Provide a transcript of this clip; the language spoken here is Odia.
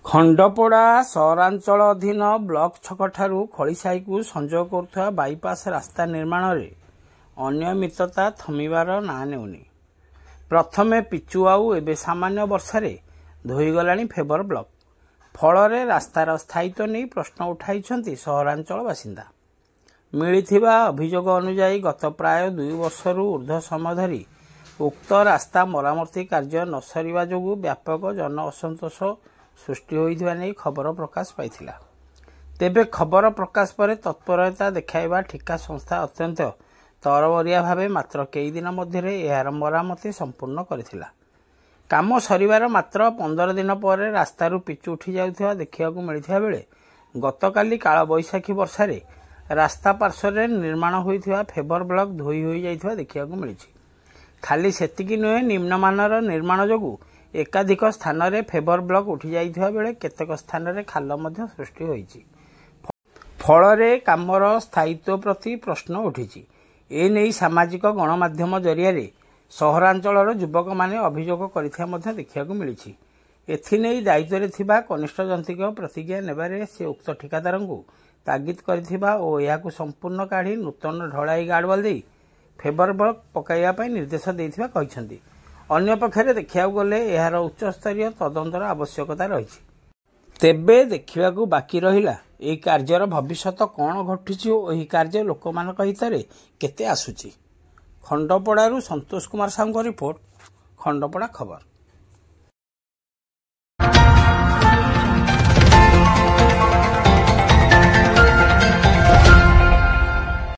ଖଣ୍ଡପଡ଼ା ସହରାଞ୍ଚଳ ଅଧୀନ ବ୍ଲକ ଛକଠାରୁ ଖଳିସାହିକୁ ସଂଯୋଗ କରୁଥିବା ବାଇପାସ୍ ରାସ୍ତା ନିର୍ମାଣରେ ଅନିୟମିତତା ଥମିବାର ନାଁ ନେଉନି। ପ୍ରଥମେ ପିଚୁ ଆଉ ଏବେ ସାମାନ୍ୟ ବର୍ଷାରେ ଧୋଇଗଲାଣି ଫେବର ବ୍ଲକ। ଫଳରେ ରାସ୍ତାର ସ୍ଥାୟିତ୍ୱ ନେଇ ପ୍ରଶ୍ନ ଉଠାଇଛନ୍ତି ସହରାଞ୍ଚଳ ବାସିନ୍ଦା। ମିଳିଥିବା ଅଭିଯୋଗ ଅନୁଯାୟୀ ଗତ ପ୍ରାୟ 2 ବର୍ଷରୁ ଉର୍ଦ୍ଧ୍ୱ ସମୟ ଧରି ଉକ୍ତ ରାସ୍ତା ମରାମତି କାର୍ଯ୍ୟ ନ ସରିବା ଯୋଗୁଁ ବ୍ୟାପକ ଜନ ଅସନ୍ତୋଷ ସୃଷ୍ଟି ହୋଇଥିବା ନେଇ ଖବର ପ୍ରକାଶ ପାଇଥିଲା। ତେବେ ଖବର ପ୍ରକାଶ ପରେ ତତ୍ପରତା ଦେଖାଇବା ଠିକା ସଂସ୍ଥା ଅତ୍ୟନ୍ତ ତରବରିଆ ଭାବେ ମାତ୍ର କେଇଦିନ ମଧ୍ୟରେ ଏହାର ମରାମତି ସମ୍ପୂର୍ଣ୍ଣ କରିଥିଲା। କାମ ସରିବାର ମାତ୍ର 15 ଦିନ ପରେ ରାସ୍ତାରୁ ପିଚୁ ଉଠି ଯାଉଥିବା ଦେଖିବାକୁ ମିଳିଥିବା ବେଳେ ଗତକାଲି କାଳବୈଶାଖୀ ବର୍ଷାରେ ରାସ୍ତା ପାର୍ଶ୍ୱରେ ନିର୍ମାଣ ହୋଇଥିବା ଫେବର ବ୍ଲକ ଧୋଇ ହୋଇଯାଇଥିବା ଦେଖିବାକୁ ମିଳିଛି। ଖାଲି ସେତିକି ନୁହେଁ, ନିମ୍ନମାନର ନିର୍ମାଣ ଯୋଗୁଁ ଏକାଧିକ ସ୍ଥାନରେ ଫେବର ବ୍ଲକ ଉଠିଯାଇଥିବା ବେଳେ କେତେକ ସ୍ଥାନରେ ଖାଲ ମଧ୍ୟ ସୃଷ୍ଟି ହୋଇଛି। ଫଳରେ କାମର ସ୍ଥାୟିତ୍ୱ ପ୍ରତି ପ୍ରଶ୍ନ ଉଠିଛି। ଏନେଇ ସାମାଜିକ ଗଣମାଧ୍ୟମ ଜରିଆରେ ସହରାଞ୍ଚଳର ଯୁବକମାନେ ଅଭିଯୋଗ କରିଥିବା ମଧ୍ୟ ଦେଖିବାକୁ ମିଳିଛି। ଏଥିନେଇ ଦାୟିତ୍ୱରେ ଥିବା କନିଷ୍ଠ ଯନ୍ତ୍ରୀଙ୍କ ପ୍ରତିକ୍ରିୟା ନେବାରେ ସେ ଉକ୍ତ ଠିକାଦାରଙ୍କୁ ତାଗିଦ କରିଥିବା ଓ ଏହାକୁ ସମ୍ପୂର୍ଣ୍ଣ କାଢ଼ି ନୂତନ ଢଳାଇ ଗାର୍ଡୱାଲ ଦେଇ ଫେବର ବ୍ଲକ ପକାଇବା ପାଇଁ ନିର୍ଦ୍ଦେଶ ଦେଇଥିବା କହିଛନ୍ତି। ଅନ୍ୟପକ୍ଷରେ ଦେଖିବାକୁ ଗଲେ ଏହାର ଉଚ୍ଚସ୍ତରୀୟ ତଦନ୍ତର ଆବଶ୍ୟକତା ରହିଛି। ତେବେ ଦେଖିବାକୁ ବାକି ରହିଲା ଏହି କାର୍ଯ୍ୟର ଭବିଷ୍ୟତ କ'ଣ ଘଟୁଛି ଓ ଏହି କାର୍ଯ୍ୟ ଲୋକମାନଙ୍କ ହିତରେ କେତେ ଆସୁଛି। ଖଣ୍ଡପଡ଼ାରୁ ସନ୍ତୋଷ କୁମାର ସାହୁଙ୍କ ରିପୋର୍ଟ, ଖଣ୍ଡପଡ଼ା ଖବର।